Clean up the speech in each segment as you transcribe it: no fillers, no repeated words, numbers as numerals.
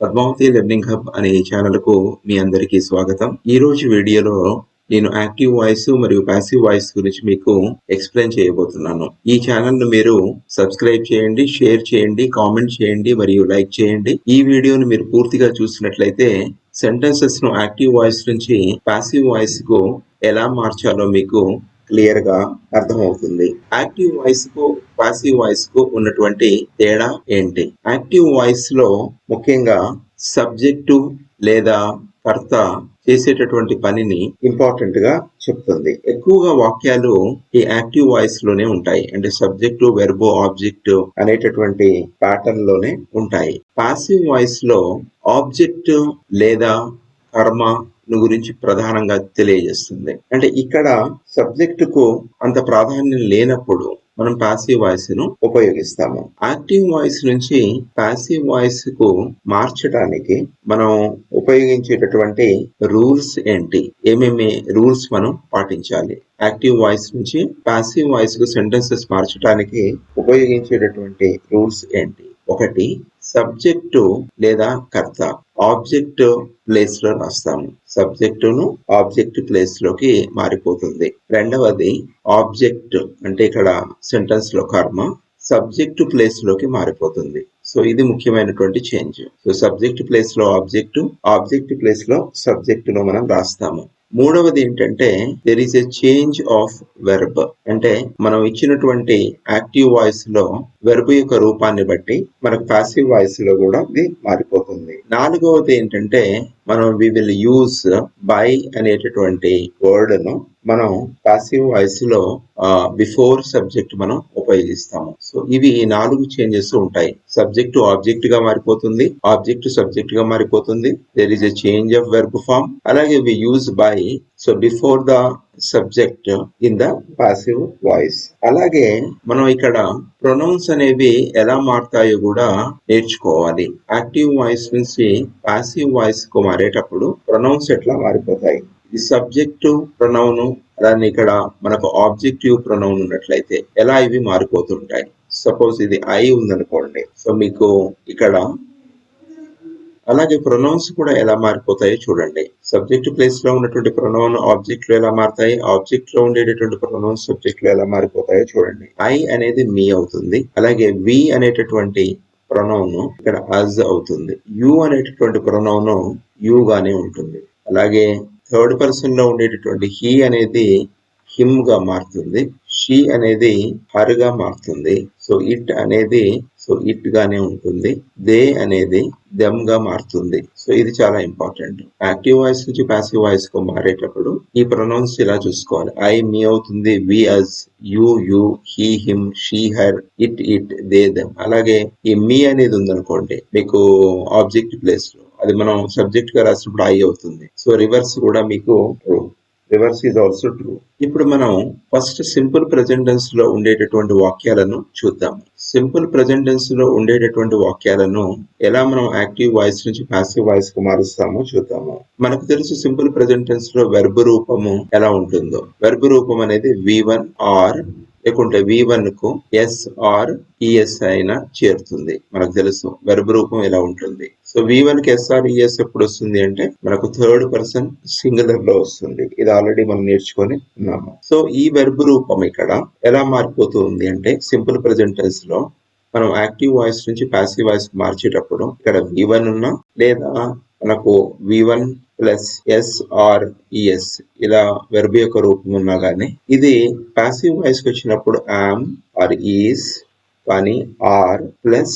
Padmavati learning hub అనే ఈ ఛానల్కు మీ అందరికీ స్వాగతం. ఈ రోజు వీడియోలో నేను యాక్టివ్ వాయిస్ మరియు పాసివ్ వాయిస్ గురించి మీకు ఎక్స్ప్లెయిన్ చేయబోతున్నాను. ఈ ఛానల్ ను మీరు సబ్స్క్రైబ్ చేయండి, షేర్ చేయండి, కామెంట్ చేయండి మరియు లైక్ చేయండి. ఈ వీడియోను మీరు పూర్తిగా చూసినట్లయితే సెంటెన్సెస్ ను యాక్టివ్ వాయిస్ నుంచి పాసివ్ వాయిస్ కు ఎలా మార్చాలో మీకు క్లియర్ గా అర్థమవుతుంది. యాక్టివ్ వాయిస్ కు పాసివ్ వాయిస్ కు ఉన్నటువంటి తేడా ఏంటి? యాక్టివ్ వాయిస్ లో ముఖ్యంగా సబ్జెక్టు లేదా కర్త చేసేటటువంటి పనిని ఇంపార్టెంట్ గా చెప్తుంది. ఎక్కువగా వాక్యాలు ఈ యాక్టివ్ వాయిస్ లోనే ఉంటాయి. అంటే సబ్జెక్టు, వెర్బో, ఆబ్జెక్ట్ అనేటటువంటి ప్యాటర్న్ లోనే ఉంటాయి. పాసివ్ వాయిస్ లో ఆబ్జెక్ట్ లేదా కర్మ గురించి ప్రధానంగా తెలియజేస్తుంది. అంటే ఇక్కడ సబ్జెక్ట్ కు అంత ప్రాధాన్యం లేనప్పుడు మనం పాసివ్ వాయిస్ ను ఉపయోగిస్తాము. యాక్టివ్ వాయిస్ నుంచి పాసివ్ వాయిస్ కు మార్చడానికి మనం ఉపయోగించేటటువంటి రూల్స్ ఏంటి? ఏమేమి రూల్స్ మనం పాటించాలి? యాక్టివ్ వాయిస్ నుంచి పాసివ్ వాయిస్ కు సెంటెన్సెస్ మార్చడానికి ఉపయోగించేటటువంటి రూల్స్ ఏంటి? ఒకటి, సబ్జెక్టు లేదా కర్త ఆబ్జెక్ట్ ప్లేస్ లో రాస్తాము. సబ్జెక్టును ఆబ్జెక్ట్ ప్లేస్ లోకి మారిపోతుంది. రెండవది, ఆబ్జెక్ట్ అంటే ఇక్కడ సెంటెన్స్ లో కర్మ సబ్జెక్ట్ ప్లేస్ లోకి మారిపోతుంది. సో ఇది ముఖ్యమైనటువంటి చేంజ్. సో సబ్జెక్ట్ ప్లేస్ లో ఆబ్జెక్ట్, ఆబ్జెక్ట్ ప్లేస్ లో సబ్జెక్ట్ ను మనం రాస్తాము. మూడవది ఏంటంటే there is a change of verb. అంటే మనం ఇచ్చినటువంటి యాక్టివ్ వాయిస్ లో వెర్బ్ యొక్క రూపాన్ని బట్టి మనకు పాసివ్ వాయిస్ లో కూడా ఇది మారిపోతుంది. నాలుగవది ఏంటంటే మనం వి విల్ యూజ్ బై అనేటటువంటి వర్డ్ ను మనం పాసివ్ వాయిస్ లో బిఫోర్ సబ్జెక్ట్ మనం ఉపయోగిస్తాము. సో ఇవి 4 చేంజెస్ ఉంటాయి. సబ్జెక్ట్ ఆబ్జెక్ట్ గా మారిపోతుంది, ఆబ్జెక్ట్ సబ్జెక్ట్ గా మారిపోతుంది, there is a change of verb form, అలాగే we use by so before the subject in the passive voice. అలాగే మనం ఇక్కడ ప్రొనౌన్స్ అనేవి ఎలా మారుతాయో కూడా నేర్చుకోవాలి. యాక్టివ్ వాయిస్ నుంచి పాసివ్ వాయిస్ కు మారేటప్పుడు ప్రొనౌన్స్ ఎట్లా మారిపోతాయి? ఇది సబ్జెక్టు ప్రొనౌన్, అలానే ఇక్కడ మనకు ఆబ్జెక్టివ్ ప్రొనౌన్ ఉన్నట్లయితే ఎలా ఇవి మారిపోతుంటాయి. సపోజ్ ఇది ఐ ఉందనుకోండి, సో మీకు ఇక్కడ అలాగే ప్రొనౌన్స్ కూడా ఎలా మారిపోతాయో చూడండి. సబ్జెక్ట్ ప్లేస్ లో ఉన్నటువంటి ప్రొనౌన్ ఆబ్జెక్ట్ లో ఎలా మారుతాయి, ఆబ్జెక్ట్ లో ఉండేటటువంటి ప్రొనౌన్ సబ్జెక్ట్ లో ఎలా మారిపోతాయో చూడండి. ఐ అనేది మీ అవుతుంది, అలాగే వి అనేటటువంటి ప్రొనౌన్ ఇక్కడ అజ్ అవుతుంది, యు అనేటటువంటి ప్రొనౌన్ యు గానే ఉంటుంది. అలాగే థర్డ్ పర్సన్ లో ఉండేటటువంటి హీ అనేది హిమ్ గా మారుతుంది, షీ అనేది హర్ గా మారుతుంది, సో ఇట్ అనేది సో ఇట్ గానే ఉంటుంది, దే అనేది దెమ్ గా మారుతుంది. సో ఇది చాలా ఇంపార్టెంట్. యాక్టివ్ వాయిస్ నుంచి పాసివ్ వాయిస్ కు మారేటప్పుడు ఈ ప్రొనౌన్స్ ఇలా చూసుకోవాలి. ఐ మీ అవుతుంది, we us, you you, he him, she her, it it, they them. అలాగే ఈ మీ అనేది ఉందనుకోండి మీకు ఆబ్జెక్ట్ ప్లేస్ లో, అది మనం సబ్జెక్ట్ గా రాసినప్పుడు ఐ అవుతుంది. సో రివర్స్ కూడా మీకు true, reverse is also true. ఇప్పుడు మనం ఫస్ట్ సింపుల్ ప్రెజెంట్ టెన్స్ లో ఉండేటటువంటి వాక్యాలను చూద్దాం. సింపుల్ ప్రెజెంట్ టెన్స్ లో ఉండేటటువంటి వాక్యాలను ఎలా మనం యాక్టివ్ వాయిస్ నుంచి పాసివ్ వాయిస్ కు మారుస్తామో చూద్దాము. మనకు తెలుసు సింపుల్ ప్రెజెంట్ టెన్స్ లో వెర్బ్ రూపము ఎలా ఉంటుందో. వెర్బ్ రూపం అనేది V1 ఆర్ లేకుంటే V1 కు ఎస్ ఆర్ ఈఎస్ అయినా చేరుతుంది. మనకు తెలుసు వెర్బ్ రూపం ఎలా ఉంటుంది. సో V1 కి ఎస్ ఆర్ ఈఎస్ ఎప్పుడు వస్తుంది అంటే మనకు థర్డ్ పర్సన్ సింగులర్ లో వస్తుంది. ఇది ఆల్రెడీ మనం నేర్చుకొని ఉన్నాము. సో ఈ వెర్బ్ రూపం ఇక్కడ ఎలా మారిపోతుంది అంటే సింపుల్ ప్రెజెంట్ టెన్స్ లో మనం యాక్టివ్ వాయిస్ నుంచి పాసివ్ వాయిస్ మార్చేటప్పుడు ఇక్కడ V1 ఉన్నా లేదా మనకు V1 plus S or ES ఇలా వెర్బ్ యొక్క రూపం ఉన్నా గానీ ఇది పాసివ్ వాయిస్ కి వచ్చినప్పుడు యామ్ ఆర్ ఈస్ కానీ ఆర్ ప్లస్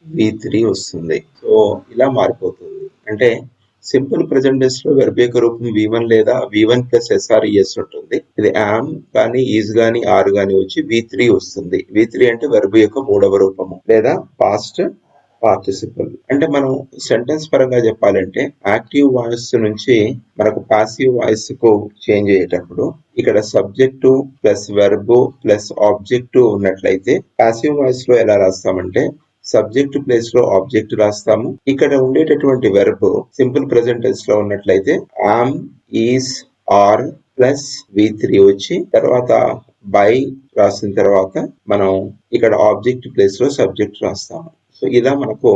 V3 వస్తుంది. సో ఇలా మారిపోతుంది. అంటే సింపుల్ ప్రెజెంట్ టెన్స్ లో వెర్బ్ యొక్క రూపం V1 లేదా V1 ప్లస్ SRES ఉంటుంది. ఇది యామ్ కానీ ఈజ్ గానీ ఆర్ గానీ వచ్చి V3 వస్తుంది. V3 అంటే వెర్బ్ యొక్క మూడవ రూపము లేదా పాస్ట్ పార్టిసిపల్. అంటే మనం సెంటెన్స్ పరంగా చెప్పాలంటే యాక్టివ్ వాయిస్ నుంచి మనకు పాసివ్ వాయిస్ కు చేంజ్ అయ్యేటప్పుడు ఇక్కడ subject plus verb plus object ఉన్నట్లయితే పాసివ్ వాయిస్ లో ఎలా రాస్తామంటే సబ్జెక్ట్ ప్లేస్ లో ఆబ్జెక్ట్ రాస్తాము. ఇక్కడ ఉండేటటువంటి వెర్బ్ సింపుల్ ప్రెజెంట్ టెన్స్ లో ఉన్నట్లయితే yam, is, are plus V3 వచ్చి తర్వాత బై రాసిన తర్వాత మనం ఇక్కడ ఆబ్జెక్ట్ ప్లేస్ లో సబ్జెక్ట్ రాస్తాము. సో ఇలా మనకు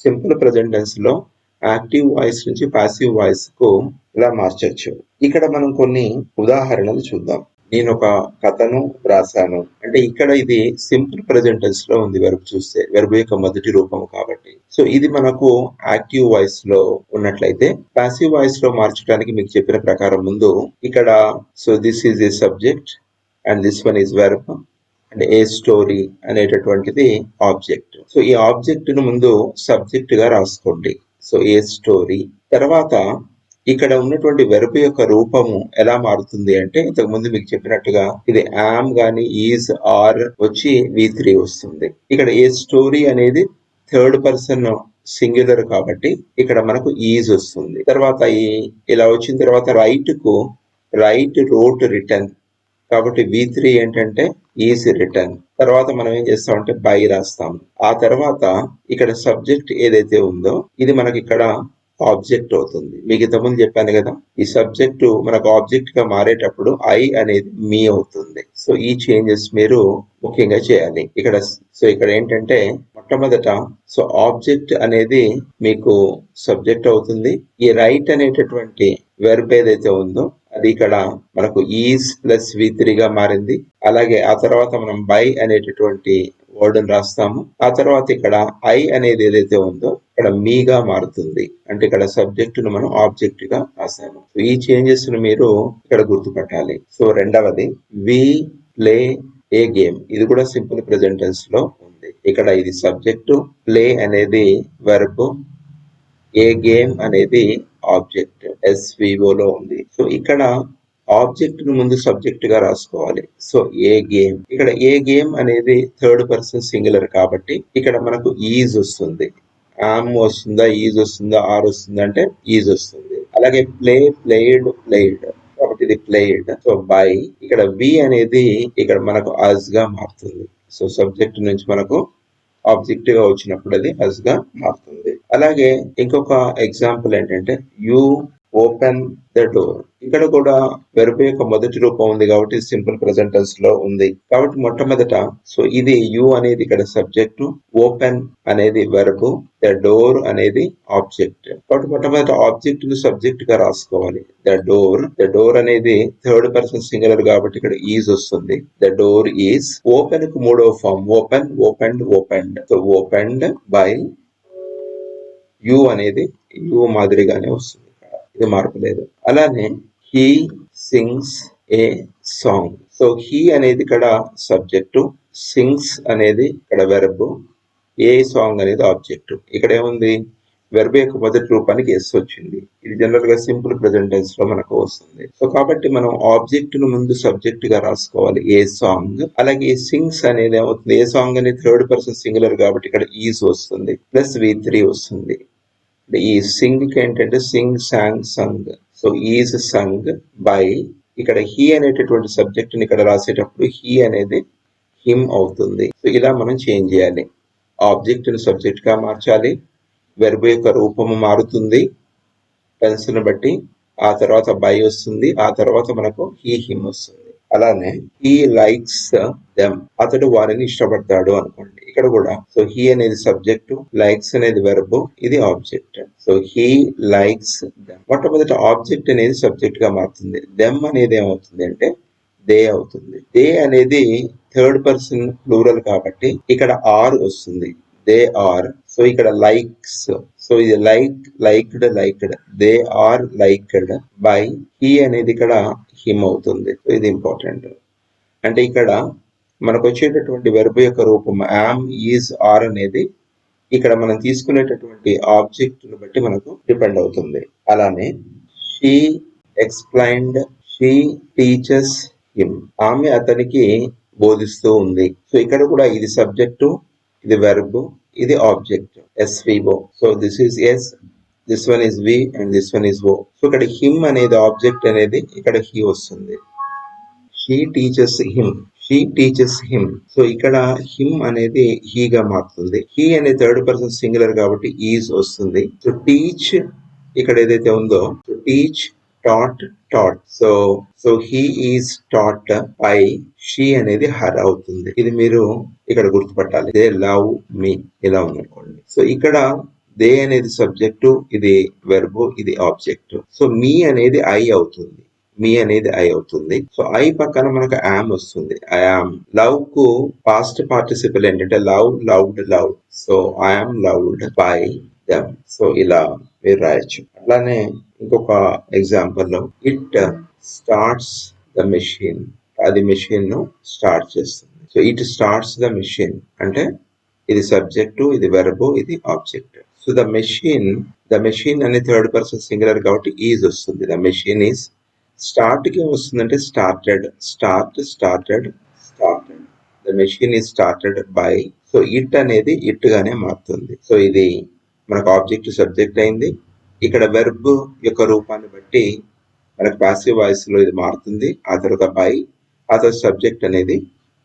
సింపుల్ ప్రెజెంట్ టెన్స్ లో యాక్టివ్ వాయిస్ నుంచి పాసివ్ వాయిస్ కు ఇలా మార్చొచ్చు. ఇక్కడ మనం కొన్ని ఉదాహరణలు చూద్దాం. నేను ఒక కథను రాశాను అంటే ఇక్కడ ఇది సింపుల్ ప్రెజెంట్ టెన్స్ లో ఉంది. వెర్బ్ చూస్తే వెర్బ్ యొక్క మొదటి రూపం కాబట్టి. సో ఇది మనకు యాక్టివ్ వాయిస్ లో ఉన్నట్లయితే పాసివ్ వాయిస్ లో మార్చడానికి మీకు చెప్పిన ప్రకారం ముందు ఇక్కడ so this is a subject and this one is verb and A story అనేటటువంటిది ఆబ్జెక్ట్. సో ఈ ఆబ్జెక్ట్ ను ముందు సబ్జెక్ట్ గా రాసుకోండి. సో ఏ స్టోరీ తర్వాత ఇక్కడ ఉన్నటువంటి వెర్బ్ యొక్క రూపము ఎలా మారుతుంది అంటే ఇంతకు ముందు మీకు చెప్పినట్టుగా ఇది యామ్ గాని ఈజ్ ఆర్ వచ్చి V3 వస్తుంది. ఇక్కడ ఏ స్టోరీ అనేది థర్డ్ పర్సన్ సింగులర్ కాబట్టి ఇక్కడ మనకు ఈజ్ వస్తుంది. తర్వాత ఇలా వచ్చిన తర్వాత రైట్ కు రైట్ రోట్ రిటర్న్ కాబట్టి V3 ఏంటంటే ఈజ్ రిటర్న్. తర్వాత మనం ఏం చేస్తామంటే బై రాస్తాం. ఆ తర్వాత ఇక్కడ సబ్జెక్ట్ ఏదైతే ఉందో ఇది మనకి ఇక్కడ ఆబ్జెక్ట్ అవుతుంది. మీకు ఇంతకుముందు చెప్పాను కదా ఈ సబ్జెక్టు మనకు ఆబ్జెక్ట్ గా మారేటప్పుడు ఐ అనేది మీ అవుతుంది. సో ఈ చేంజెస్ మీరు ముఖ్యంగా చేయాలి ఇక్కడ. సో ఇక్కడ ఏంటంటే మొట్టమొదట సో ఆబ్జెక్ట్ అనేది మీకు సబ్జెక్ట్ అవుతుంది. ఈ రైట్ అనేటటువంటి వెర్బ్ ఏదైతే ఉందో అది ఇక్కడ మనకు ఈజ్ ప్లస్ V3 గా మారింది. అలాగే ఆ తర్వాత మనం బై అనేటటువంటి వర్డ్ రాస్తాము. ఆ తర్వాత ఇక్కడ ఐ అనేది ఏదైతే ఉందో ఇక్కడ మీగా మారుతుంది. అంటే ఇక్కడ సబ్జెక్ట్ ను మనం ఆబ్జెక్ట్ గా రాసాము. ఈ చేంజెస్ ను మీరు ఇక్కడ గుర్తుపట్టాలి. సో రెండవది వి ప్లే ఏ గేమ్ ఇది కూడా సింపుల్ ప్రెజెంట్ టెన్స్ లో ఉంది. ఇక్కడ ఇది సబ్జెక్టు, ప్లే అనేది వెర్బ్, ఏ గేమ్ అనేది ఆబ్జెక్ట్ SVO లో ఉంది. సో ఇక్కడ ఆబ్జెక్ట్ ను ముందు సబ్జెక్ట్ గా రాసుకోవాలి. సో ఏ గేమ్ ఇక్కడ ఏ గేమ్ అనేది థర్డ్ పర్సన్ సింగులర్ కాబట్టి ఇక్కడ మనకు ఈజ్ వస్తుంది. ఆమ్ వస్తుందా ఈజ్ వస్తుందా ఆర్ వస్తుందా అంటే ఈజ్ వస్తుంది. అలాగే ప్లే ప్లేడ్ ప్లేడ్ కాబట్టి ఇది ప్లేడ్. సో బై ఇక్కడ వి అనేది ఇక్కడ మనకు అస్ గా మారుతుంది. సో సబ్జెక్ట్ నుంచి మనకు ఆబ్జెక్ట్ గా వచ్చినప్పుడు అది అస్ గా మారుతుంది. అలాగే ఇంకొక ఎగ్జాంపుల్ ఏంటంటే యూ ఓపెన్ ద డోర్ ఇక్కడ కూడా వెర్బ్ యొక్క మొదటి రూపం ఉంది కాబట్టి సింపుల్ ప్రెజెంట్ టెన్స్ లో ఉంది. కాబట్టి మొట్టమొదట సో ఇది యూ అనేది ఇక్కడ సబ్జెక్టు, ఓపెన్ అనేది వెర్బ్, ద డోర్ అనేది ఆబ్జెక్ట్. కాబట్టి మొట్టమొదట ఆబ్జెక్ట్ ను సబ్జెక్ట్ గా రాసుకోవాలి. ద డోర్ అనేది థర్డ్ పర్సన్ సింగులర్ కాబట్టి ఇక్కడ ఈజ్ వస్తుంది. The door is. ఓపెన్ కు మూడవ form open opened opened. So opened by you అనేది యూ మాదిరిగానే వస్తుంది. ఇది మార్పు లేదు. అలానే he sings a song. So he అనేది ఇక్కడ సబ్జెక్టు, సింగ్స్ అనేది ఇక్కడ వెర్బ్, ఏ సాంగ్ అనేది ఆబ్జెక్ట్. ఇక్కడ ఏముంది వెర్బ్ యొక్క మొదటి రూపానికి ఎస్ వచ్చింది. ఇది జనరల్ గా సింపుల్ ప్రెజెంట్ టెన్స్ లో మనకు వస్తుంది. సో కాబట్టి మనం ఆబ్జెక్ట్ ను ముందు సబ్జెక్ట్ గా రాసుకోవాలి ఏ సాంగ్. అలాగే సింగ్స్ అనేది ఏమవుతుంది ఏ సాంగ్ అనేది థర్డ్ పర్సన్ సింగులర్ కాబట్టి ఇక్కడ ఈజ్ వస్తుంది ప్లస్ V3 వస్తుంది. ఈ సింగ్ కి ఏంటంటే Singh song Sung. So is sung by ఇక్కడ హీ అనేటటువంటి సబ్జెక్ట్ ని ఇక్కడ రాసేటప్పుడు హీ అనేది హిమ్ అవుతుంది. సో ఇలా మనం చేంజ్ చేయాలి. ఆబ్జెక్ట్ ని సబ్జెక్ట్ గా మార్చాలి. వెర్బ్ యొక్క రూపము మారుతుంది టెన్స్ ని బట్టి. ఆ తర్వాత బై వస్తుంది. ఆ తర్వాత మనకు హీ హిమ్ వస్తుంది. అలానే హీ లైక్స్ దెమ్ అతడు వారిని ఇష్టపడతాడు అనుకోండి. ఇక్కడ కూడా సో హీ అనేది సబ్జెక్టు, లైక్స్ అనేది వెర్బ్, ఇది object. So he likes them. మొట్టమొదటి ఆబ్జెక్ట్ అనేది సబ్జెక్ట్ గా మారుతుంది. దెమ్ అనేది ఏమవుతుంది అంటే దే అవుతుంది. దే అనేది థర్డ్ పర్సన్ ప్లూరల్ కాబట్టి ఇక్కడ ఆర్ వస్తుంది. They are. సో ఇక్కడ లైక్స్. సో ఇది liked they are liked by he అనేది ఇక్కడ హిమ్ అవుతుంది. సో ఇది ఇంపార్టెంట్. అంటే ఇక్కడ మనకు వచ్చేటటువంటి వెర్బ్ యొక్క రూపం యామ్ ఈజ్ ఆర్ అనేది ఇక్కడ మనం తీసుకునేటటువంటి ఆబ్జెక్ట్ ను బట్టి మనకు డిపెండ్ అవుతుంది. అలానే she explained, she teaches him ఆమె అతనికి బోధిస్తూ ఉంది. సో ఇక్కడ కూడా ఇది సబ్జెక్టు, ఇది వెర్బ్, ఇది object SVO. So this is S, this one is V and this one is O. So ఇక్కడ హిమ్ అనేది ఆబ్జెక్ట్ అనేది ఇక్కడ హీ వస్తుంది. She teaches him. సో ఇక్కడ హిమ్ అనేది హీగా మారుతుంది. హీ అనే థర్డ్ పర్సన్ సింగులర్ కాబట్టి ఈజ్ వస్తుంది. సో టీచ్ ఇక్కడ ఏదైతే ఉందో teach taught. So he is taught by she అనేది హర్ అవుతుంది. ఇది మీరు ఇక్కడ గుర్తుపట్టాలి. దే లవ్ మీ ఇలా ఉందనుకోండి. సో ఇక్కడ దే అనేది సబ్జెక్టు, ఇది వెర్బ్, ఇది ఆబ్జెక్ట్. సో మీ అనేది ఐ అవుతుంది. మీ అనేది ఐ అవుతుంది. సో ఐ పక్కన మనకు యామ్ వస్తుంది. I yam. లవ్ కు పాస్ట్ పార్టిసిపల్ ఏంటంటే love, loved, love. So I am loved by them. So ఇలా మీరు రాయొచ్చు. అట్లానే ఇంకొక ఎగ్జాంపుల్ లో ఇట్ స్టార్ట్స్ ద మెషిన్. అది మెషిన్ ను స్టార్ట్ చేస్తుంది. So it starts the machine అంటే ఇది సబ్జెక్టు, ఇది వెర్బ్, ఇది ఆబ్జెక్ట్. సో ద మెషిన్ అనే థర్డ్ పర్సన్ సింగులర్ కాబట్టి ఈజ్ వస్తుంది. The machine is. స్టార్ట్ కి వస్తుందంటే started. Started. The machine is started by. So it అనేది ఇట్ గానే మారుతుంది. సో ఇది మనకు ఆబ్జెక్ట్ సబ్జెక్ట్ అయింది. ఇక్కడ వెర్బ్ యొక్క రూపాన్ని బట్టి మనకు పాసివ్ వాయిస్ లో ఇది మారుతుంది. ఆ తర్వాత బై, ఆ తర్వాత సబ్జెక్ట్ అనేది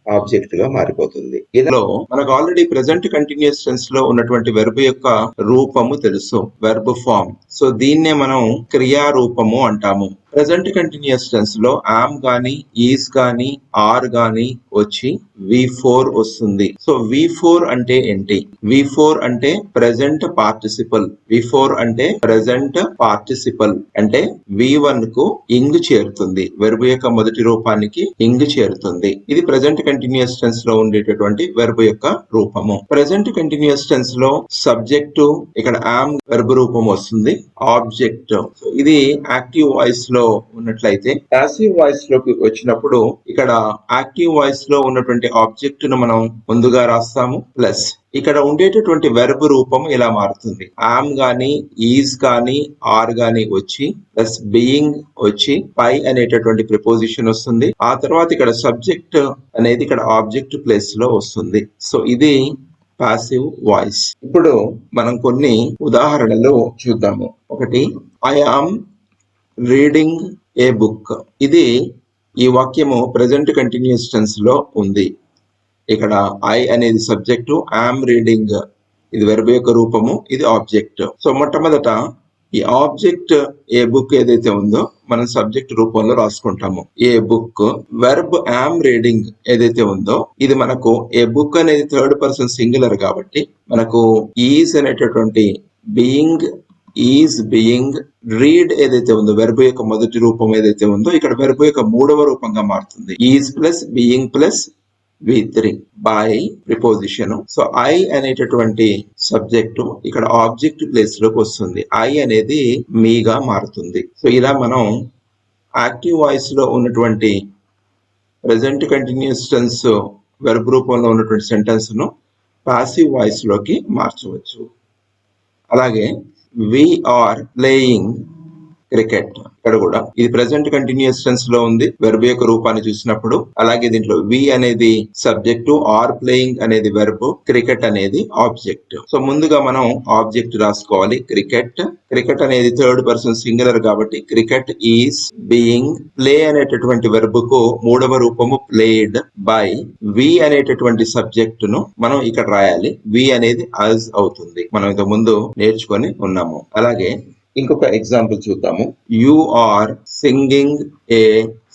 ఆబ్జెక్ట్ గా మారిపోతుంది. ఇందులో మనకు ఆల్రెడీ ప్రెసెంట్ కంటిన్యూస్ టెన్స్ లో ఉన్నటువంటి వెర్బ్ యొక్క రూపము తెలుసు, వెర్బ్ ఫామ్. సో దీన్నే మనం క్రియా రూపము అంటాము. ప్రెసెంట్ కంటిన్యూస్ టెన్స్ లో ఆమ్ గాని, ఈజ్ గాని, ఆర్ గాని వచ్చి V4 వస్తుంది. సో V4 అంటే ఏంటి? V4 అంటే ప్రెసెంట్ పార్టిసిపల్. V4 అంటే ప్రెసెంట్ పార్టిసిపల్ అంటే V1 కు ఇంగ్ చేరుతుంది. వెర్బ్ యొక్క మొదటి రూపానికి ఇంగ్ చేరుతుంది. ఇది ప్రెసెంట్ కంటిన్యూస్ టెన్స్ లో ఉండేటటువంటి వెర్బ్ యొక్క రూపము. ప్రెసెంట్ కంటిన్యూస్ టెన్స్ లో సబ్జెక్టు ఇక్కడ ఆమ్ వెర్బ్ రూపం వస్తుంది. ఆబ్జెక్ట్ ఇది యాక్టివ్ వాయిస్ లో ఉన్నట్లయితే, పాసివ్ వాయిస్ లోకి వచ్చినప్పుడు ఇక్కడ యాక్టివ్ వాయిస్ లో ఉన్నటువంటి ఆబ్జెక్ట్ ను మనం ముందుగా రాస్తాము. ప్లస్ ఇక్కడ ఉండేటటువంటి వెర్బ్ రూపం ఇలా మారుతుంది. ఆమ్ గాని, ఈజ్ గాని, ఆర్ గాని వచ్చి ప్లస్ బీయింగ్ వచ్చి పై అనేటటువంటి ప్రిపోజిషన్ వస్తుంది. ఆ తర్వాత ఇక్కడ సబ్జెక్ట్ అనేది ఇక్కడ ఆబ్జెక్ట్ ప్లేస్ లో వస్తుంది. సో ఇది పాసివ్ వాయిస్. ఇప్పుడు మనం కొన్ని ఉదాహరణలు చూద్దాము. ఒకటి, I am reading a book. ఇది ఈ వాక్యము ప్రెసెంట్ కంటిన్యూస్ టెన్స్ లో ఉంది. ఇక్కడ ఐ అనేది సబ్జెక్టు, ఆమ్ రీడింగ్ ఇది వెర్బ్ యొక్క రూపము, ఇది ఆబ్జెక్ట్. సో మొట్టమొదట ఈ ఆబ్జెక్ట్ ఏ బుక్ ఏదైతే ఉందో మనం సబ్జెక్ట్ రూపంలో రాసుకుంటాము. ఏ బుక్. వెర్బ్ ఆమ్ రీడింగ్ ఏదైతే ఉందో ఇది మనకు ఏ బుక్ అనేది థర్డ్ పర్సన్ సింగులర్ కాబట్టి మనకు ఈజ్ అనేటటువంటి బీయింగ్, ఈజ్ బీయింగ్, రీడ్ ఏదైతే ఉందో వెర్బ్ యొక్క మొదటి రూపం ఏదైతే ఉందో ఇక్కడ వెర్బ్ యొక్క మూడవ రూపంగా మారుతుంది. Is plus being plus V3 by preposition. So I అనేటటువంటి సబ్జెక్టు ఇక్కడ ఆబ్జెక్ట్ ప్లేస్ లోకి వస్తుంది. ఐ అనేది మీగా మారుతుంది. సో ఇలా మనం యాక్టివ్ వాయిస్ లో ఉన్నటువంటి ప్రెసెంట్ కంటిన్యూస్ టెన్స్ వెర్బ్ రూపంలో ఉన్నటువంటి సెంటెన్స్ ను పాసివ్ వాయిస్ లోకి మార్చవచ్చు. అలాగే we are playing క్రికెట్. ఇక్కడ కూడా ఇది ప్రెసెంట్ కంటిన్యూస్ టెన్స్ లో ఉంది వెర్బ్ యొక్క రూపాన్ని చూసినప్పుడు. అలాగే దీంట్లో వి అనేది సబ్జెక్టు, ఆర్ ప్లేయింగ్ అనేది వెర్బ్, క్రికెట్ అనేది ఆబ్జెక్ట్. సో ముందుగా మనం ఆబ్జెక్ట్ రాసుకోవాలి. క్రికెట్. క్రికెట్ అనేది థర్డ్ పర్సన్ సింగులర్ కాబట్టి క్రికెట్ ఈజ్ బీయింగ్. ప్లే అనేటటువంటి వెర్బ్ కు మూడవ రూపము ప్లేడ్ బై. వి అనేటటువంటి సబ్జెక్ట్ ను మనం ఇక్కడ రాయాలి. వి అనేది అస్ అవుతుంది. మనం ఇంతకు ముందు నేర్చుకొని ఉన్నాము. అలాగే ఇంకొక ఎగ్జాంపుల్ చూద్దాము. You are singing a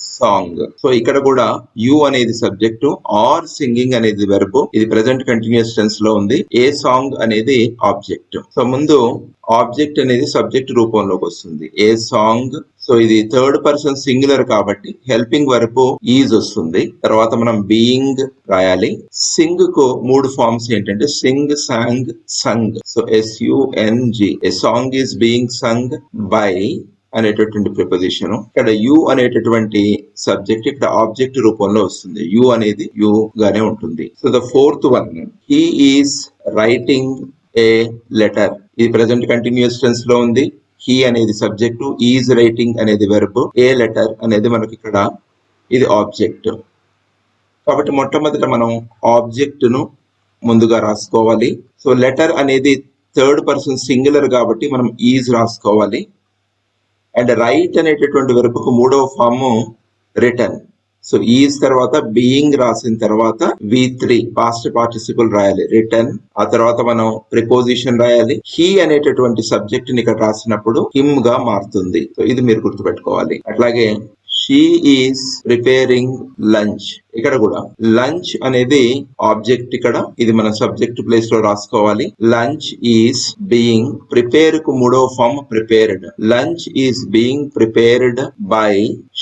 song. So ఇక్కడ కూడా యు అనేది సబ్జెక్టు, ఆర్ సింగింగ్ అనేది వెర్బ్, ఇది ప్రెసెంట్ కంటిన్యూస్ టెన్స్ లో ఉంది. ఏ సాంగ్ అనేది ఆబ్జెక్ట్. సో ముందు ఆబ్జెక్ట్ అనేది సబ్జెక్ట్ రూపంలోకి వస్తుంది. A song. సో ఇది థర్డ్ పర్సన్ సింగులర్ కాబట్టి హెల్పింగ్ వెర్బ్ ఈజ్ వస్తుంది. తర్వాత మనం బీయింగ్ రాయాలి. సింగ్ కు మూడు ఫార్మ్స్ ఏంటంటే Singh, song, Sung. So SUNG. A song is being sung by అనేటటువంటి ప్రిపోజిషన్. ఇక్కడ యు అనేటటువంటి సబ్జెక్ట్ ఇక్కడ ఆబ్జెక్ట్ రూపంలో వస్తుంది. యు అనేది యు గానే ఉంటుంది. So the fourth one, he is writing A letter. ఇది ప్రెసెంట్ కంటిన్యూస్ టెన్స్ లో ఉంది. హీ అనేది సబ్జెక్టు, ఈజ్ రైటింగ్ అనేది వెర్బ్, ఏ లెటర్ అనేది మనకి ఇక్కడ ఇది ఆబ్జెక్ట్. కాబట్టి మొట్టమొదట మనం ఆబ్జెక్ట్ ను ముందుగా రాసుకోవాలి. సో లెటర్ అనేది థర్డ్ పర్సన్ సింగులర్ కాబట్టి మనం ఈజ్ రాసుకోవాలి. అండ్ రైట్ అనేటటువంటి వెర్బ్ కు మూడవ ఫామ్ రిటర్న్. సో ఈజ్ తర్వాత బీయింగ్ రాసిన తర్వాత V3 పాస్ట్ పార్టిసిపల్ రాయాలి. రిటర్న్. ఆ తర్వాత మనం ప్రిపోజిషన్ రాయాలి. హీ అనేటటువంటి సబ్జెక్ట్ ని ఇక్కడ రాసినప్పుడు హిమ్ గా మారుతుంది. సో ఇది మీరు గుర్తుపెట్టుకోవాలి. అట్లాగే షీ ఈజ్ ప్రిపేరింగ్ లంచ్. ఇక్కడ కూడా లంచ్ అనేది ఆబ్జెక్ట్, ఇక్కడ ఇది మన సబ్జెక్ట్ ప్లేస్ లో రాసుకోవాలి. లంచ్ ఈస్ బీయింగ్, ప్రిపేర్ కు మూడో form prepared. Lunch is being prepared by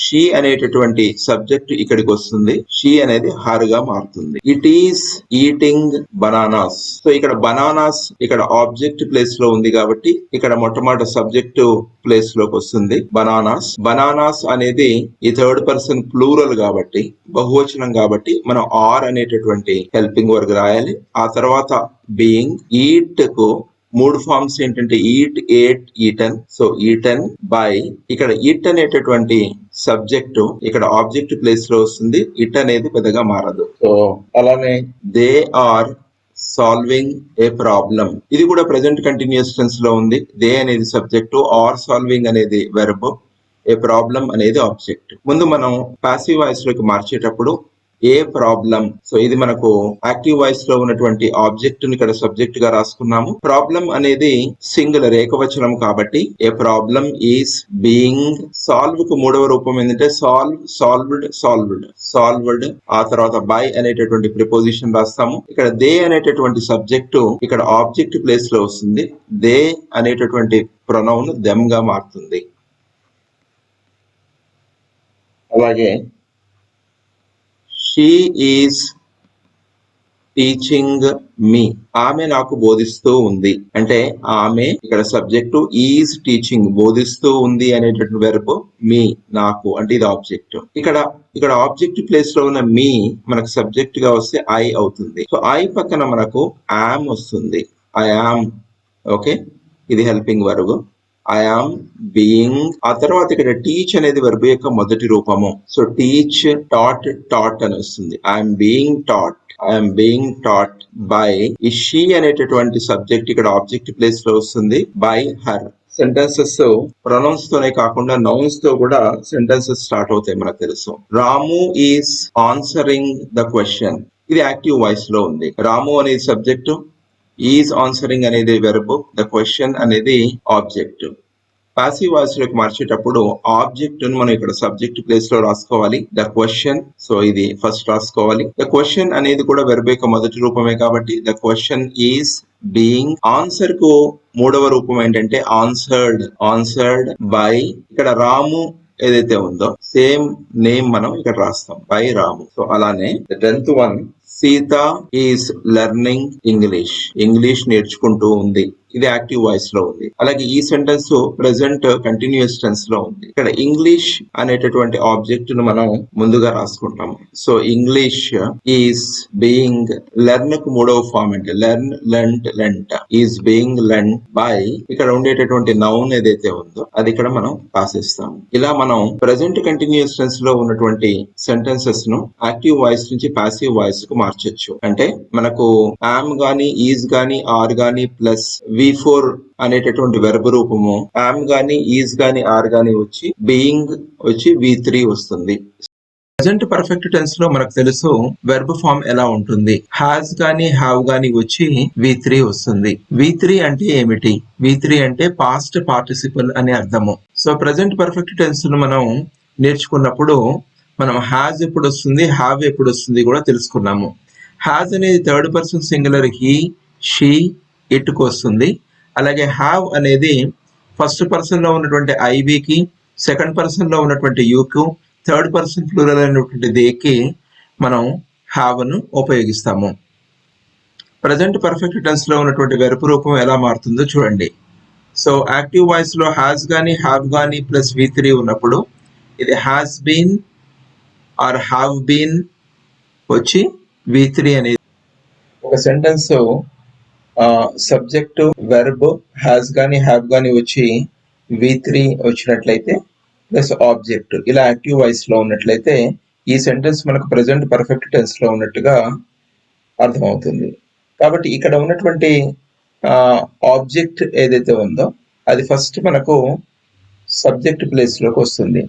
she అనేటటువంటి సబ్జెక్ట్ ఇక్కడికి వస్తుంది. షీ అనేది హర్ గా మారుతుంది. It is eating bananas. So ఇక్కడ బనానాస్ ఇక్కడ ఆబ్జెక్ట్ ప్లేస్ లో ఉంది కాబట్టి ఇక్కడ మొట్టమొదటి సబ్జెక్ట్ ప్లేస్ లోకి వస్తుంది బనానాస్. బనానాస్ అనేది ఈ థర్డ్ పర్సన్ ప్లూరల్ కాబట్టి, బహువచనం కాబట్టి మనం ఆర్ అనేటటువంటి హెల్పింగ్ వర్క్ రాయాలి. ఆ తర్వాత బీయింగ్, ఈట్ కు మూడు ఫార్మ్స్ ఏంటంటే eat, ate, eaten. So eaten by, ఇక్కడ ఇట్ అనేటటువంటి సబ్జెక్టు ఇక్కడ ఆబ్జెక్ట్ ప్లేస్ లో వస్తుంది. ఇట్ అనేది పెద్దగా మారదు. సో అలానే they are solving a problem, ఇది కూడా ప్రెసెంట్ కంటిన్యూస్ టెన్స్ లో ఉంది. దే అనేది సబ్జెక్టు, ఆర్ సాల్వింగ్ అనేది వెర్బ్, ఏ ప్రాబ్లం అనేది ఆబ్జెక్ట్. ముందు మనం పాసివ్ వాయిస్ లోకి మార్చేటప్పుడు ఏ ప్రాబ్లం, సో ఇది మనకు యాక్టివ్ వాయిస్ లో ఉన్నటువంటి ఆబ్జెక్ట్ ని ఇక్కడ సబ్జెక్ట్ గా రాసుకున్నాము. ప్రాబ్లం అనేది సింగులర్, ఏకవచనం కాబట్టి ఏ ప్రాబ్లం ఈస్ బీయింగ్. సాల్వ్ కు మూడవ రూపం ఏంటంటే సాల్వ్, సాల్వ్డ్, సాల్వ్డ్, సాల్వ్డ్. ఆ తర్వాత బై అనేటటువంటి ప్రిపోజిషన్ రాస్తాము. ఇక్కడ దే అనేటటువంటి సబ్జెక్టు ఇక్కడ ఆబ్జెక్ట్ ప్లేస్ లో వస్తుంది. దే అనేటటువంటి ప్రొనౌన్ దెమ్ గా మారుతుంది. అలాగే షీ ఈజ్ టీచింగ్ మీ, ఆమె నాకు బోధిస్తూ ఉంది. అంటే ఆమె ఇక్కడ సబ్జెక్టు, ఈజ్ టీచింగ్ బోధిస్తూ ఉంది అనేటటువంటి వెర్బ్, మీ నాకు అంటే ఇది ఆబ్జెక్ట్. ఇక్కడ ఆబ్జెక్ట్ ప్లేస్ లో ఉన్న మీ మనకు సబ్జెక్ట్ గా వస్తే ఐ అవుతుంది. సో ఐ పక్కన మనకు యామ్ వస్తుంది. ఐ యామ్, ఓకే, ఇది helping verb. I am being. ఆ తర్వాత ఇక్కడ టీచ్ అనేది వెర్బ్ యొక్క మొదటి రూపము. సో టీచ్, టాట్, టాట్ అని వస్తుంది. I am being taught, I am being taught by. ఈ షీ అనేటటువంటి సబ్జెక్ట్ ఇక్కడ ఆబ్జెక్ట్ ప్లేస్ లో వస్తుంది. By her. సెంటెన్సెస్ ప్రొనౌన్స్ తోనే కాకుండా నౌన్స్ తో కూడా సెంటెన్సెస్ స్టార్ట్ అవుతాయి మనకు తెలుసు. రాము ఈస్ ఆన్సరింగ్ ద క్వశ్చన్, ఇది యాక్టివ్ వాయిస్ లో ఉంది. రాము అనేది సబ్జెక్టు, ఈజ్ ఆన్సరింగ్ అనేది వెర్బ్, ద క్వశ్చన్ అనేది ఆబ్జెక్ట్. పాసివ్ వాయిస్ లోకి మార్చేటప్పుడు ఆబ్జెక్ట్ మనం ఇక్కడ సబ్జెక్ట్ ప్లేస్ లో రాసుకోవాలి. ద క్వశ్చన్, సో ఇది ఫస్ట్ రాసుకోవాలి. ద క్వశ్చన్ అనేది కూడా వెర్బ్ యొక్క మొదటి రూపమే కాబట్టి the question is being. Answer కు మూడవ రూపం ఏంటంటే ఆన్సర్డ్, ఆన్సర్డ్ బై. ఇక్కడ రాము ఏదైతే ఉందో సేమ్ నేమ్ మనం ఇక్కడ రాస్తాం, బై రాము. సో అలానే the 10th one, Sita is learning English, English నేర్చుకుంటూ ఉంది, ఇది యాక్టివ్ వాయిస్ లో ఉంది. అలాగే ఈ సెంటెన్స్ ప్రెసెంట్ కంటిన్యూస్ టెన్స్ లో ఉంది. ఇక్కడ ఇంగ్లీష్ అనేటటువంటి ఆబ్జెక్ట్ ను మనం ముందుగా రాసుకుంటాము. So English is being, learn కు మూడవ ఫార్మ్ అంటే learn, learned, learnt. Is being learn by, ఇక్కడ ఉండేటటువంటి నౌన్ ఏదైతే ఉందో అది ఇక్కడ మనం రాసిస్తాము. ఇలా మనం ప్రెసెంట్ కంటిన్యూస్ టెన్స్ లో ఉన్నటువంటి సెంటెన్సెస్ ను యాక్టివ్ వాయిస్ నుంచి పాసివ్ వాయిస్ కు మార్చొచ్చు. అంటే మనకు ఆమ్ గానీ, ఈజ్ గానీ, ఆర్ గానీ ప్లస్ V4 అనేటటువంటి వెర్బ్ రూపము, ఆమ్ గానీ, ఈజ్ గానీ, ఆర్ గానీ వచ్చి బీయింగ్ వచ్చి V3 వస్తుంది. ప్రెసెంట్ పర్ఫెక్ట్ టెన్స్ లో మనకు తెలుసు వెర్బ్ ఫామ్ ఎలా ఉంటుంది. హ్యాస్ గానీ, హ్యావ్ గానీ వచ్చి V3 వస్తుంది. V3 అంటే ఏమిటి? V3 అంటే పాస్ట్ పార్టిసిపల్ అని అర్థము. సో ప్రెసెంట్ పర్ఫెక్ట్ టెన్స్ ను మనం నేర్చుకున్నప్పుడు మనం హ్యాజ్ ఎప్పుడు వస్తుంది, హ్యావ్ ఎప్పుడు వస్తుంది కూడా తెలుసుకున్నాము. హ్యాజ్ అనేది third person singular he, she, it కు వస్తుంది. అలాగే హ్యావ్ అనేది ఫస్ట్ పర్సన్ లో ఉన్నటువంటి ఐవికి, సెకండ్ పర్సన్ లో ఉన్నటువంటి యూకు, థర్డ్ పర్సన్ ప్లూరల్ అయినటువంటి దేకి మనం హ్యావ్ ను ఉపయోగిస్తాము. ప్రజెంట్ పర్ఫెక్ట్ టెన్స్ లో ఉన్నటువంటి వెర్బ్ రూపం ఎలా మారుతుందో చూడండి. సో యాక్టివ్ వాయిస్ లో హ్యాస్ గానీ, హ్యావ్ గానీ ప్లస్ V3 ఉన్నప్పుడు ఇది has been or have been వచ్చి V3 అనేది. ఒక సెంటెన్స్ సబ్జెక్ట్, వెర్బ్, హ్యాస్ గానీ, హ్యావ్ గానీ వచ్చి V3 వచ్చినట్లయితే ప్లస్ ఆబ్జెక్ట్ ఇలా యాక్టివ్ వాయిస్ లో ఉన్నట్లయితే ఈ సెంటెన్స్ మనకు ప్రెసెంట్ పర్ఫెక్ట్ టెన్స్ లో ఉన్నట్టుగా అర్థమవుతుంది. కాబట్టి ఇక్కడ ఉన్నటువంటి ఆబ్జెక్ట్ ఏదైతే ఉందో అది ఫస్ట్ మనకు సబ్జెక్ట్ ప్లేస్ లోకి వస్తుంది.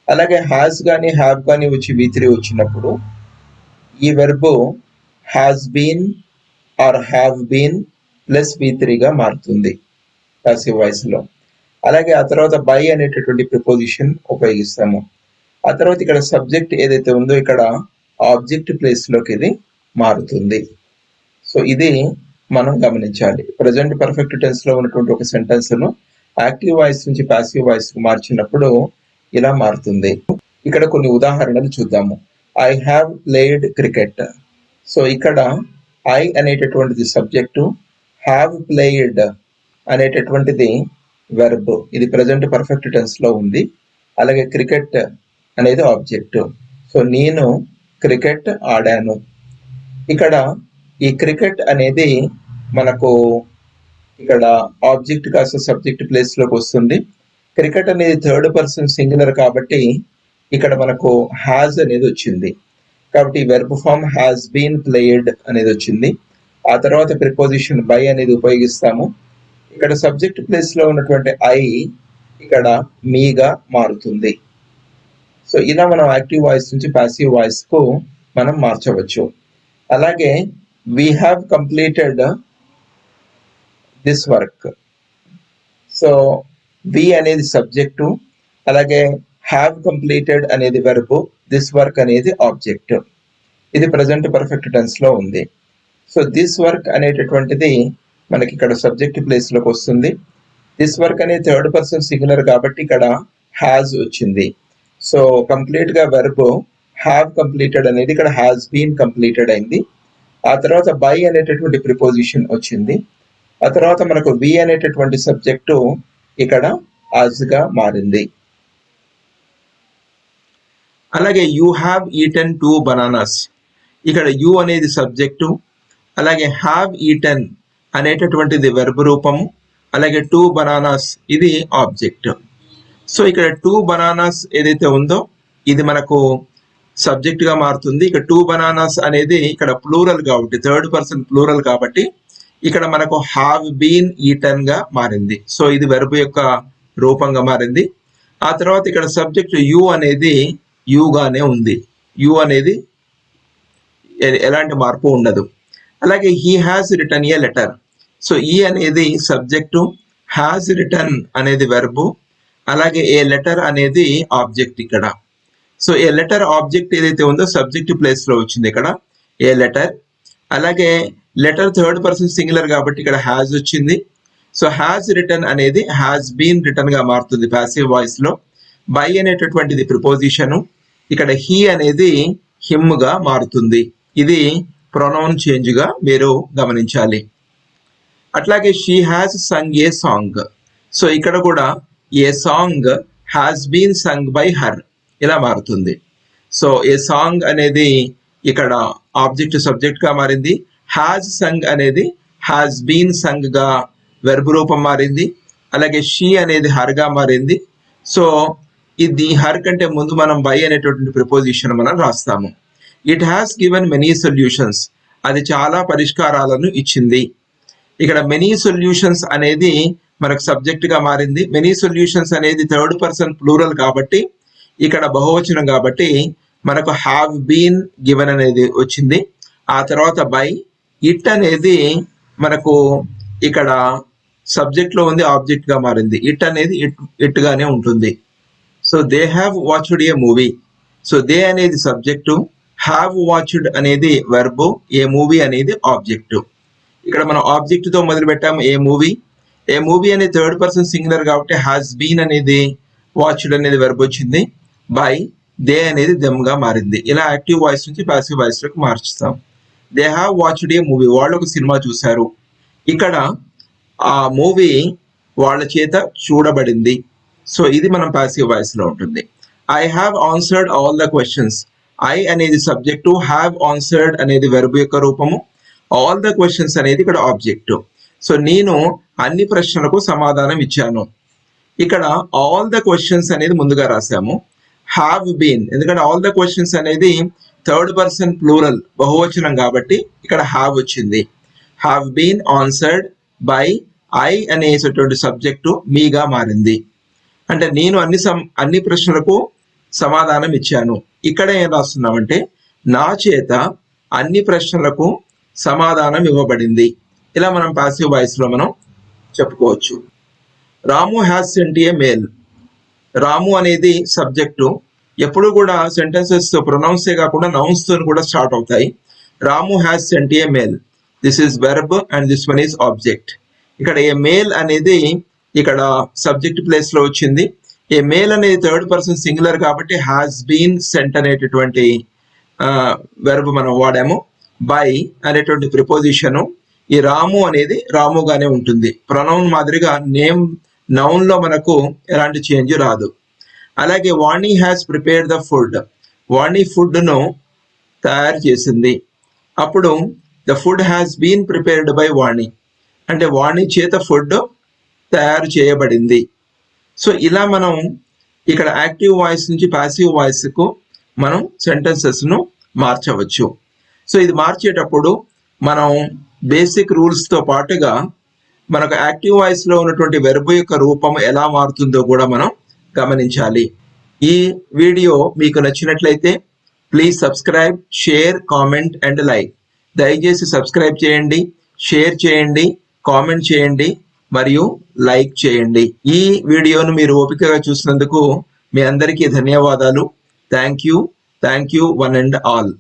అలాగే హ్యాస్ గానీ, హ్యావ్ గానీ వచ్చి V3 వచ్చినప్పుడు ఈ verb has been or have been plus V3 గా మారుతుంది పాసివ్ వాయిస్ లో. అలాగే ఆ తర్వాత బై అనేటటువంటి ప్రిపోజిషన్ ఉపయోగిస్తాము. ఆ తర్వాత ఇక్కడ సబ్జెక్ట్ ఏదైతే ఉందో ఇక్కడ ఆబ్జెక్ట్ ప్లేస్లోకి ఇది మారుతుంది. సో ఇది మనం గమనించాలి. ప్రజెంట్ పర్ఫెక్ట్ టెన్స్లో ఉన్నటువంటి ఒక సెంటెన్స్ను యాక్టివ్ వాయిస్ నుంచి ప్యాసివ్ వాయిస్కు మార్చినప్పుడు ఇలా మారుతుంది. ఇక్కడ కొన్ని ఉదాహరణలు చూద్దాము. I have played cricket. So ఇక్కడ ఐ అనేటటువంటిది సబ్జెక్టు, హ్యావ్ ప్లేయిడ్ అనేటటువంటిది వెర్బ్. ఇది ప్రజెంట్ పర్ఫెక్ట్ టెన్స్లో ఉంది. అలాగే క్రికెట్ అనేది ఆబ్జెక్ట్. సో నేను క్రికెట్ ఆడాను. ఇక్కడ ఈ క్రికెట్ అనేది మనకు ఇక్కడ ఆబ్జెక్ట్ కాస్త సబ్జెక్ట్ ప్లేస్లోకి వస్తుంది. క్రికెట్ అనేది థర్డ్ పర్సన్ సింగులర్ కాబట్టి ఇక్కడ మనకు హ్యాజ్ అనేది వచ్చింది. కాబట్టి verb form has been played అనేది వచ్చింది. ఆ తర్వాత ప్రిపోజిషన్ బై అనేది ఉపయోగిస్తాము. ఇక్కడ సబ్జెక్ట్ ప్లేస్లో ఉన్నటువంటి ఐ ఇక్కడ మీగా మారుతుంది. సో ఇలా మనం యాక్టివ్ వాయిస్ నుంచి ప్యాసివ్ వాయిస్కు మనం మార్చవచ్చు. అలాగే we have completed this work. So we అనేది సబ్జెక్టు, అలాగే have completed అనేది వెర్బ్, this work అనేది ఆబ్జెక్ట్. ఇది ప్రజెంట్ పర్ఫెక్ట్ టెన్స్లో ఉంది. సో this work అనేటటువంటిది మనకి ఇక్కడ సబ్జెక్ట్ ప్లేస్లోకి వస్తుంది. this work అనేది థర్డ్ పర్సన్ సింగులర్ కాబట్టి ఇక్కడ హ్యాజ్ వచ్చింది. సో కంప్లీట్గా వెర్బ్ హ్యావ్ కంప్లీటెడ్ అనేది ఇక్కడ హ్యాస్ బీన్ కంప్లీటెడ్ అయింది. ఆ తర్వాత బై అనేటటువంటి ప్రిపోజిషన్ వచ్చింది. ఆ తర్వాత మనకు వి అనేటటువంటి సబ్జెక్టు ఇక్కడ యాజ్ గా మారింది. అలాగే యూ హ్యావ్ ఈటెన్ 2 బనానాస్. ఇక్కడ యూ అనేది సబ్జెక్టు, అలాగే హ్యావ్ ఈటెన్ అనేటటువంటిది వెర్బ్ రూపము, అలాగే 2 బనానాస్ ఇది ఆబ్జెక్ట్. సో ఇక్కడ 2 బనానాస్ ఏదైతే ఉందో ఇది మనకు సబ్జెక్ట్ గా మారుతుంది. ఇక్కడ 2 బనానాస్ అనేది ఇక్కడ ప్లూరల్ కాబట్టి థర్డ్ పర్సన్ ప్లూరల్ కాబట్టి ఇక్కడ మనకు హ్యావ్ బీన్ ఈటన్ గా మారింది. సో ఇది వెర్బ్ యొక్క రూపంగా మారింది. ఆ తర్వాత ఇక్కడ సబ్జెక్ట్ యు అనేది యుగానే ఉంది. యు అనేది ఎలాంటి మార్పు ఉండదు. అలాగే he has return A letter. So ఈ అనేది సబ్జెక్టు, హ్యాస్ రిటర్న్ అనేది వెర్బు, అలాగే ఏ లెటర్ అనేది ఆబ్జెక్ట్ ఇక్కడ. సో ఏ లెటర్ ఆబ్జెక్ట్ ఏదైతే ఉందో సబ్జెక్ట్ ప్లేస్ లో వచ్చింది ఇక్కడ ఏ లెటర్. అలాగే లెటర్ థర్డ్ పర్సన్ సింగులర్ కాబట్టి ఇక్కడ హ్యాస్ వచ్చింది. సో హ్యాస్ రిటర్న్ అనేది హ్యాస్ బీన్ రిటర్న్ గా మారుతుంది ప్యాసివ్ వాయిస్ లో. బై అనేటటువంటిది ప్రిపోజిషన్, ఇక్కడ హీ అనేది హిమ్ గా మారుతుంది. ఇది ప్రొనౌన్ చేంజ్ గా మీరు గమనించాలి. అట్లాగే she has sung a song. So ఇక్కడ కూడా a song has been sung by her ఇలా మారుతుంది. సో ఏ సాంగ్ అనేది ఇక్కడ ఆబ్జెక్ట్ సబ్జెక్ట్ గా మారింది. హ్యాజ్ సంగ్ అనేది హ్యాస్ బీన్ సంగ్ గా వెర్బ్ రూపం మారింది. అలాగే షీ అనేది హర్ గా మారింది. సో ఇది హర్ కంటే ముందు మనం బై అనేటువంటి ప్రిపోజిషన్ మనం రాస్తాము. It has given many solutions. అది చాలా పరిష్కారాలను ఇచ్చింది. ఇక్కడ మెనీ సొల్యూషన్స్ అనేది మనకు సబ్జెక్ట్ గా మారింది. మెనీ సొల్యూషన్స్ అనేది థర్డ్ పర్సన్ ప్లూరల్ కాబట్టి ఇక్కడ బహువచనం కాబట్టి మనకు హ్యావ్ బీన్ గివెన్ అనేది వచ్చింది. ఆ తర్వాత బై ఇట్ అనేది మనకు ఇక్కడ సబ్జెక్ట్ లో ఉంది, ఆబ్జెక్ట్ గా మారింది. ఇట్ అనేది ఇట్ గానే ఉంటుంది. So they have watched a movie. So they అనేది సబ్జెక్టు, హ్యావ్ వాచ్డ్ అనేది వెర్బు, ఏ మూవీ అనేది ఆబ్జెక్టు. ఇక్కడ మనం ఆబ్జెక్ట్ తో మొదలు పెట్టాము ఏ మూవీ. ఏ మూవీ అనేది థర్డ్ పర్సన్ సింగులర్ కాబట్టి హ్యాస్ బీన్ అనేది వాచ్డ్ అనేది వెర్బ్ వచ్చింది. బై దే అనేది దెమ్ గా మారింది. ఇలా యాక్టివ్ వాయిస్ నుంచి ప్యాసివ్ వాయిస్ లోకి మార్చుతాం. They have watched a movie. వాళ్ళు ఒక సినిమా చూశారు. ఇక్కడ ఆ మూవీ వాళ్ళ చేత చూడబడింది. సో ఇది మనం ప్యాసివ్ వాయిస్ లో ఉంటుంది. I have answered all the questions. I అనేది సబ్జెక్టు, హ్యావ్ ఆన్సర్డ్ అనేది వెర్బ్ యొక్క రూపము, ఆల్ ద క్వశ్చన్స్ అనేది ఇక్కడ ఆబ్జెక్ట్. సో నేను అన్ని ప్రశ్నలకు సమాధానం ఇచ్చాను. ఇక్కడ ఆల్ ద క్వశ్చన్స్ అనేది ముందుగా రాసాము. హ్యావ్ బీన్ ఎందుకంటే ఆల్ ద క్వశ్చన్స్ అనేది థర్డ్ పర్సన్ ప్లూరల్ బహువచనం కాబట్టి ఇక్కడ హ్యావ్ వచ్చింది. Have been answered by I అనేటువంటి సబ్జెక్టు మీగా మారింది. అంటే నేను అన్ని ప్రశ్నలకు సమాధానం ఇచ్చాను. ఇక్కడ ఏం రాస్తున్నామంటే నా చేత అన్ని ప్రశ్నలకు సమాధానం ఇవ్వబడింది. ఇలా మనం పాసివ్ వాయిస్ లో మనం చెప్పుకోవచ్చు. రాము హ్యాస్ సెంట్ ఏ మెయిల్. రాము అనేది సబ్జెక్టు, ఎప్పుడు కూడా సెంటెన్సెస్ ప్రొనౌన్సే కాకుండా నౌన్స్ తో కూడా స్టార్ట్ అవుతాయి. Ramu has sent a mail. This is verb and this one is object. ఇక్కడ ఏ మెయిల్ అనేది ఇక్కడ సబ్జెక్ట్ ప్లేస్ లో వచ్చింది. ఏ మెయిల్ అనేది థర్డ్ పర్సన్ సింగులర్ కాబట్టి హ్యాస్ బీన్ సెంట్ అనేటటువంటి వెర్బ్ మనం వాడాము. బై అనేటువంటి ప్రిపోజిషన్. ఈ రాము అనేది రాముగానే ఉంటుంది. ప్రొనౌన్ మాదిరిగా నేమ్ నౌన్ లో మనకు ఎలాంటి చేంజ్ రాదు. అలాగే Vani has prepared the food. Vani food ను తయారు చేసింది. అప్పుడు the food has been prepared by Vani, అంటే వాణి చేత ఫుడ్ తయారు చేయబడింది. సో ఇలా మనం ఇక్కడ యాక్టివ్ వాయిస్ నుంచి ప్యాసివ్ వాయిస్ కు మనం సెంటెన్సెస్ ను మార్చవచ్చు. సో ఇది మార్చేటప్పుడు మనం బేసిక్ రూల్స్ తో పాటుగా మనకు యాక్టివ్ వాయిస్ లో ఉన్నటువంటి వెర్బ్ యొక్క రూపం ఎలా మారుతుందో కూడా మనం గమనించాలి. ఈ వీడియో మీకు నచ్చినట్లయితే please subscribe, share, comment and like. దయచేసి సబ్స్క్రైబ్ చేయండి, షేర్ చేయండి, కామెంట్ చేయండి మరియు లైక్ చేయండి. ఈ వీడియోను మీరు ఓపికగా చూసినందుకు మీ అందరికీ ధన్యవాదాలు. Thank you one and all.